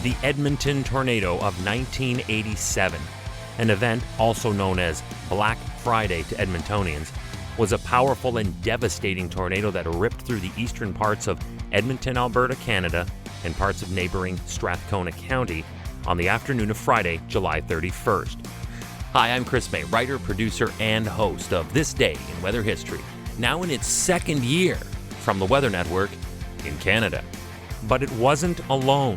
the Edmonton tornado of 1987, an event also known as Black Friday to Edmontonians, was a powerful and devastating tornado that ripped through the eastern parts of Edmonton, Alberta, Canada, and parts of neighboring Strathcona County on the afternoon of Friday, July 31st. Hi, I'm Chris May, writer, producer, and host of This Day in Weather History, now in its second year from the Weather Network in Canada. But it wasn't alone.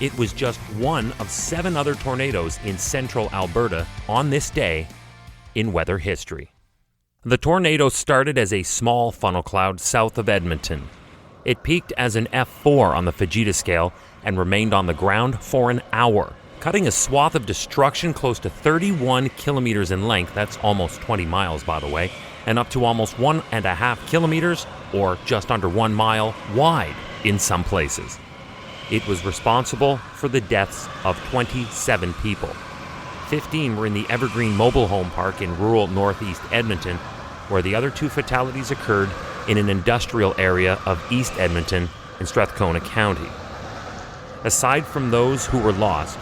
It was just one of 7 other tornadoes in central Alberta on this day in weather history. The tornado started as a small funnel cloud south of Edmonton. It peaked as an F4 on the Fujita scale and remained on the ground for an hour, cutting a swath of destruction close to 31 kilometers in length, that's almost 20 miles by the way, and up to almost 1.5 kilometers, or just under 1 mile, wide in some places. It was responsible for the deaths of 27 people. 15 were in the Evergreen Mobile Home Park in rural northeast Edmonton, where the other 2 fatalities occurred in an industrial area of East Edmonton in Strathcona County. Aside from those who were lost,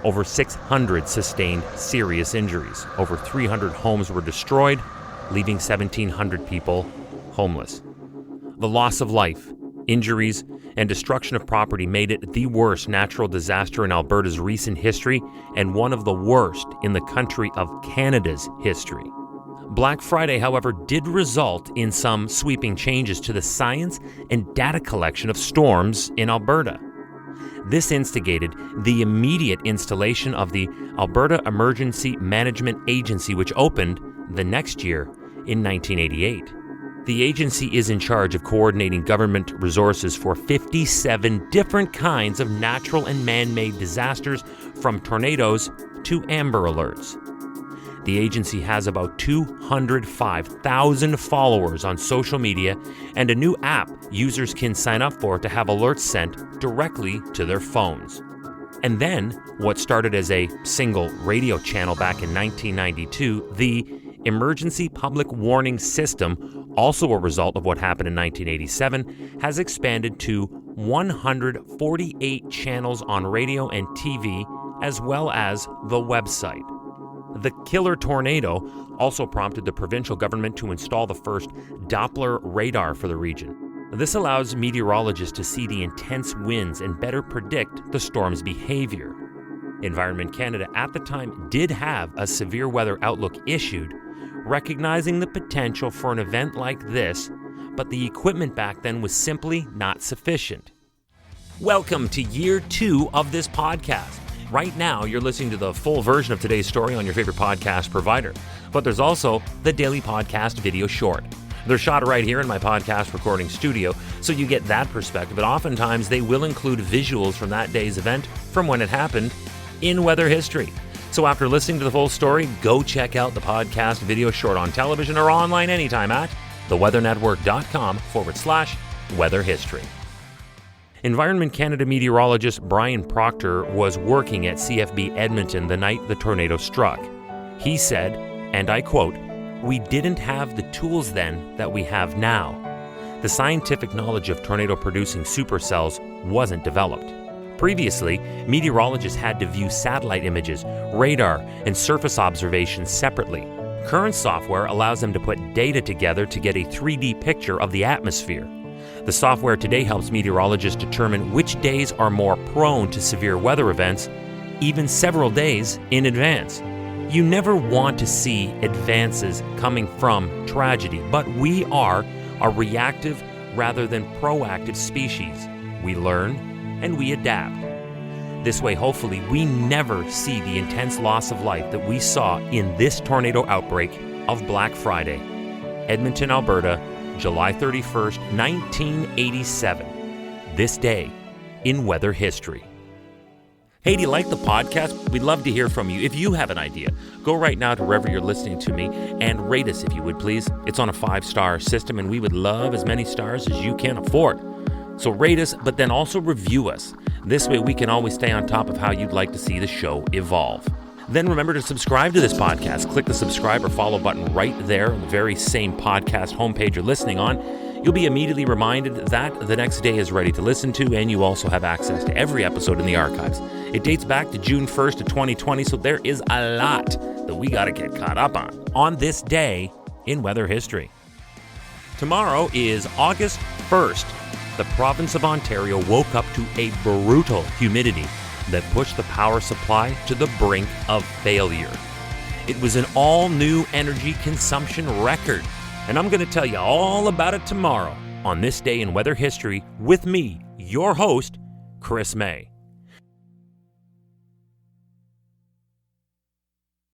over 600 sustained serious injuries. Over 300 homes were destroyed, leaving 1,700 people homeless. The loss of life, injuries, and destruction of property made it the worst natural disaster in Alberta's recent history and one of the worst in the country of Canada's history. Black Friday, however, did result in some sweeping changes to the science and data collection of storms in Alberta. This instigated the immediate installation of the Alberta Emergency Management Agency, which opened the next year in 1988. The agency is in charge of coordinating government resources for 57 different kinds of natural and man-made disasters, from tornadoes to Amber Alerts. The agency has about 205,000 followers on social media and a new app users can sign up for to have alerts sent directly to their phones. And then, what started as a single radio channel back in 1992, the Emergency Public Warning System, also a result of what happened in 1987, has expanded to 148 channels on radio and TV, as well as the website. The killer tornado also prompted the provincial government to install the first Doppler radar for the region. This allows meteorologists to see the intense winds and better predict the storm's behavior. Environment Canada at the time did have a severe weather outlook issued, recognizing the potential for an event like this, but the equipment back then was simply not sufficient. Welcome to year 2 of this podcast. Right now, you're listening to the full version of today's story on your favorite podcast provider, but there's also the daily podcast video short. They're shot right here in my podcast recording studio, so you get that perspective, but oftentimes they will include visuals from that day's event from when it happened in weather history. So after listening to the full story, go check out the podcast video short on television or online anytime at theweathernetwork.com/weather history. Environment Canada meteorologist Brian Proctor was working at CFB Edmonton the night the tornado struck. He said, and I quote, "We didn't have the tools then that we have now. The scientific knowledge of tornado-producing supercells wasn't developed. Previously, meteorologists had to view satellite images, radar, and surface observations separately. Current software allows them to put data together to get a 3D picture of the atmosphere. The software today helps meteorologists determine which days are more prone to severe weather events, even several days in advance. You never want to see advances coming from tragedy, but we are a reactive rather than proactive species. We learn and we adapt. This way, hopefully, we never see the intense loss of life that we saw in this tornado outbreak of Black Friday. Edmonton, Alberta, July 31st, 1987. This day in weather history." Hey, do you like the podcast? We'd love to hear from you. If you have an idea, go right now to wherever you're listening to me and rate us if you would, please. It's on a 5-star system, and we would love as many stars as you can afford. So rate us, but then also review us. This way we can always stay on top of how you'd like to see the show evolve. Then remember to subscribe to this podcast. Click the subscribe or follow button right there on the very same podcast homepage you're listening on. You'll be immediately reminded that the next day is ready to listen to, and you also have access to every episode in the archives. It dates back to June 1st of 2020, so there is a lot that we got to get caught up on this day in weather history. Tomorrow is August 1st. The province of Ontario woke up to a brutal humidity that pushed the power supply to the brink of failure. It was an all-new energy consumption record, and I'm going to tell you all about it tomorrow on this day in weather history with me, your host, Chris May.